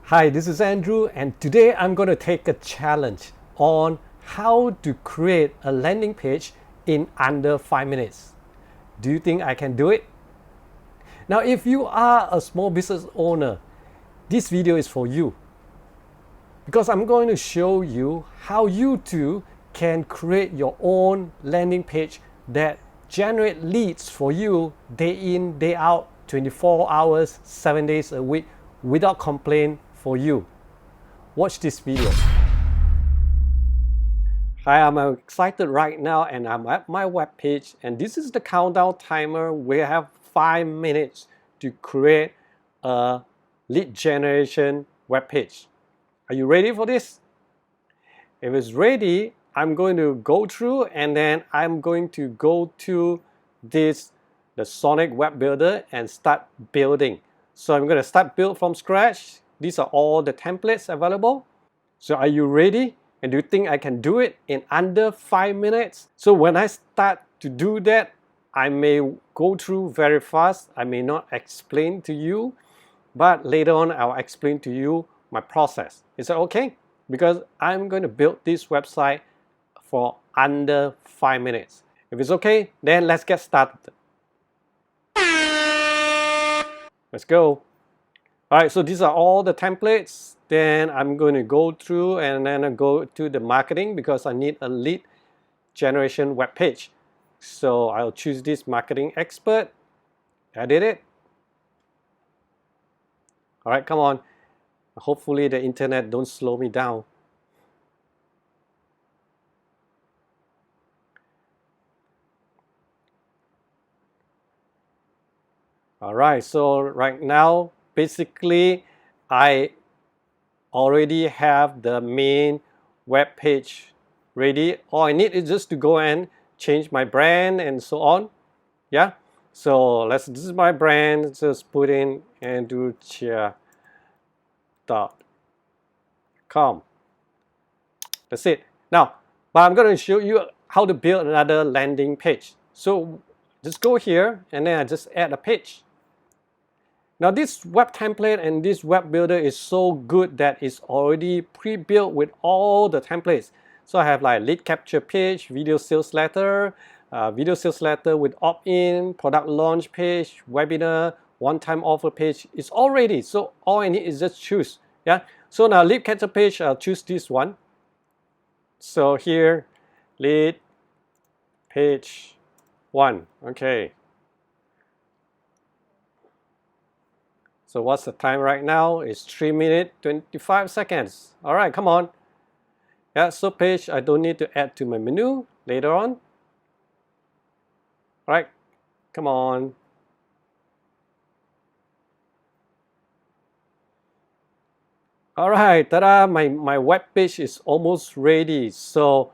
Hi, this is Andrew, and today I'm going to take a challenge on how to create a landing page in under 5 minutes. Do you think I can do it? Now, if you are a small business owner, this video is for you because I'm going to show you how you too can create your own landing page that generate leads for you day in, day out, 24 hours, 7 days a week without complaint for you. Watch this video. Hi, I'm excited right now and I'm at my web page, and this is the countdown timer. We have 5 minutes to create a lead generation web page. Are you ready for this? If it's ready, I'm going to go through and then I'm going to go to the SONIK web builder and start building. So I'm going to start build from scratch. These are all the templates available. So are you ready? And do you think I can do it in under 5 minutes? So when I start to do that, I may go through very fast. I may not explain to you, but later on I'll explain to you my process. Is that okay? Because I'm going to build this website for under 5 minutes. If it's okay, then let's get started. Let's go. Alright, so these are all the templates. Then I'm going to go through and then I go to the marketing because I need a lead generation web page. So I'll choose this marketing expert, edit it. Alright, come on. Hopefully the internet don't slow me down. Alright, so right now, basically, I already have the main web page ready. All I need is just to go and change my brand and so on. Yeah, so this is my brand. Just put in andrewcheah.com. That's it. Now, but I'm going to show you how to build another landing page. So just go here and then I just add a page. Now this web template and this web builder is so good that it's already pre-built with all the templates. So I have like lead capture page, video sales letter with opt-in, product launch page, webinar, one-time offer page. It's all ready. So all I need is just choose. Yeah. So now lead capture page, I'll choose this one. So here, lead page 1. Okay. So what's the time right now? It's 3 minutes 25 seconds. All right, come on. Yeah, so page I don't need to add to my menu later on. All right, come on. All right, ta-da, my web page is almost ready. So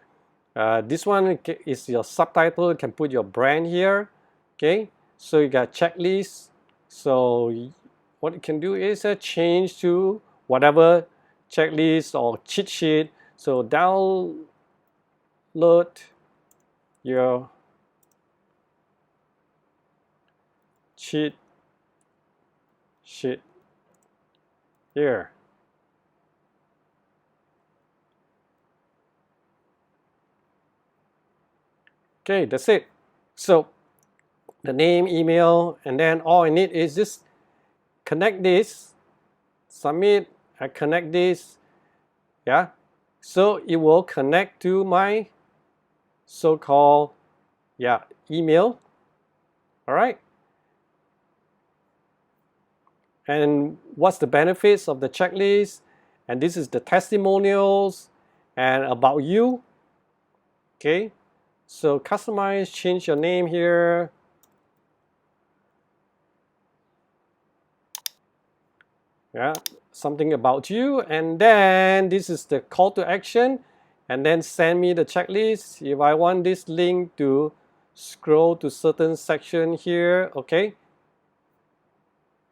this one is your subtitle. You can put your brand here. Okay, so you got checklist. So what you can do is change to whatever checklist or cheat sheet. So download your cheat sheet here. Okay, that's it. So the name, email, and then all I need is just connect this, submit, I connect this, yeah, so it will connect to my so-called email. All right, and what's the benefits of the checklist? And this is the testimonials and about you. Okay, so customize, change your name here. Yeah, something about you, and then this is the call to action, and then send me the checklist. If I want this link to scroll to certain section here, okay,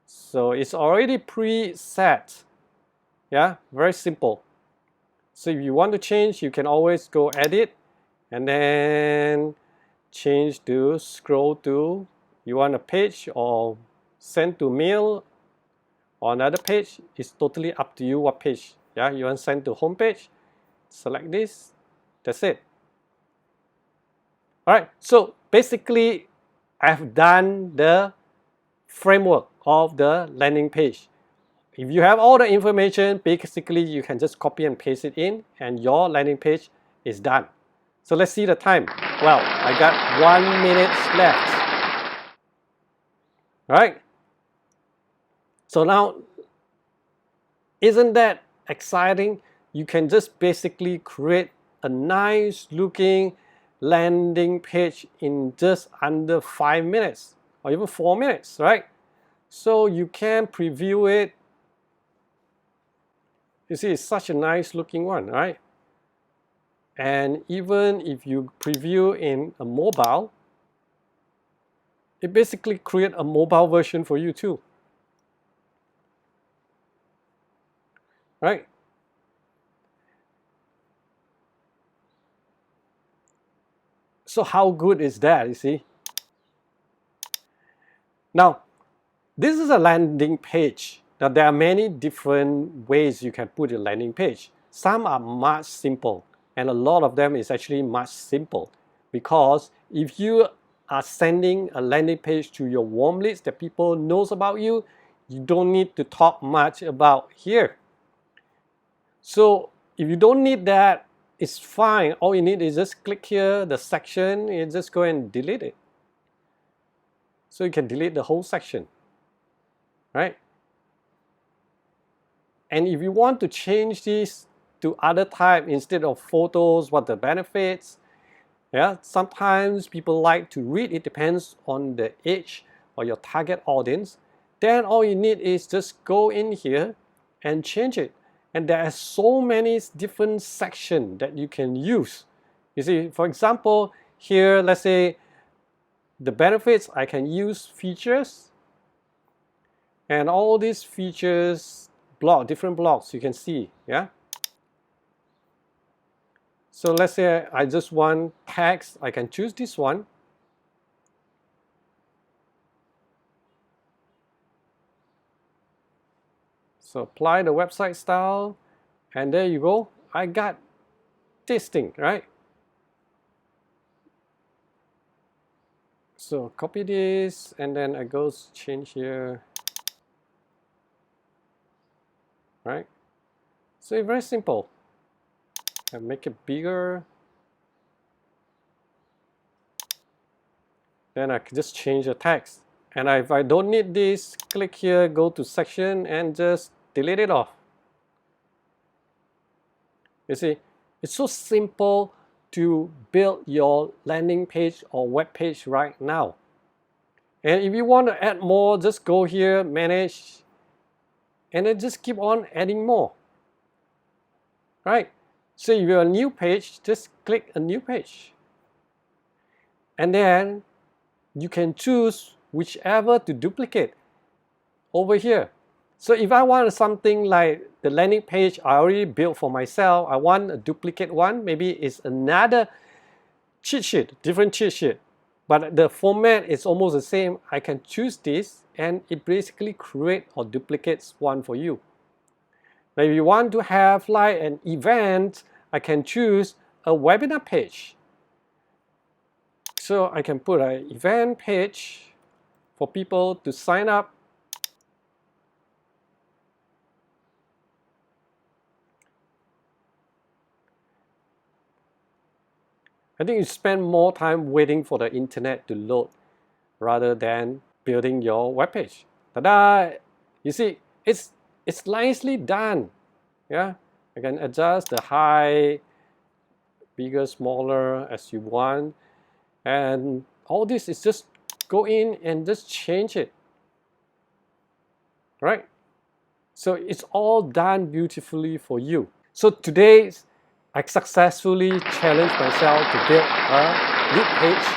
so it's already preset. Yeah, very simple. So if you want to change, you can always go edit and then change to scroll to, you want a page or send to mail or another page. It's totally up to you what page. Yeah, you want to send to home page, select this, that's it. All right, so basically I've done the framework of the landing page. If you have all the information, basically you can just copy and paste it in and your landing page is done. So let's see the time. Well, I got 1 minute left. All right. So now, isn't that exciting? You can just basically create a nice looking landing page in just under 5 minutes or even 4 minutes, right? So you can preview it. You see, it's such a nice looking one, right? And even if you preview in a mobile, it basically creates a mobile version for you too, right? So how good is that, you see? Now, this is a landing page. Now, there are many different ways you can put a landing page. Some are much simple, and a lot of them is actually much simple. Because if you are sending a landing page to your warm leads that people knows about you, you don't need to talk much about here. So if you don't need that, it's fine. All you need is just click here, the section, and just go and delete it. So you can delete the whole section, right? And if you want to change this to other type instead of photos, what the benefits, yeah, sometimes people like to read, it depends on the age or your target audience. Then all you need is just go in here and change it. And there are so many different sections that you can use. You see, for example, here, let's say the benefits, I can use features. And all these features, different blocks you can see, yeah? So let's say I just want text, I can choose this one. So apply the website style, and there you go. I got this thing, right? So copy this, and then I go change here, right? So it's very simple. I make it bigger. Then I can just change the text. And if I don't need this, click here, go to section, and just delete it off. You see, it's so simple to build your landing page or web page right now. And if you want to add more, just go here, manage, and then just keep on adding more. Right? So if you're a new page, just click a new page. And then you can choose whichever to duplicate over here. So if I want something like the landing page I already built for myself, I want a duplicate one, maybe it's another cheat sheet, different cheat sheet, but the format is almost the same. I can choose this and it basically creates or duplicates one for you. Now if you want to have like an event, I can choose a webinar page. So I can put an event page for people to sign up. I think you spend more time waiting for the internet to load rather than building your web page. Ta-da! You see, it's nicely done. Yeah, I can adjust the height, bigger, smaller as you want, and all this is just go in and just change it. Right? So it's all done beautifully for you. So today, I successfully challenged myself to build a lead page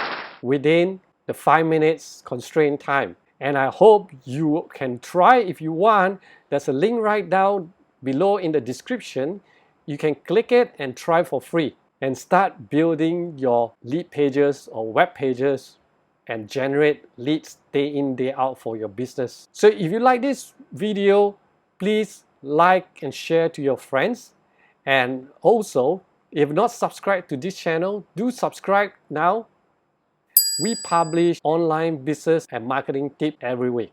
within the 5 minutes constraint time. And I hope you can try if you want. There's a link right down below in the description. You can click it and try for free and start building your lead pages or web pages and generate leads day in, day out for your business. So if you like this video, please like and share to your friends. And also, if not subscribed to this channel, do subscribe now. We publish online business and marketing tips every week.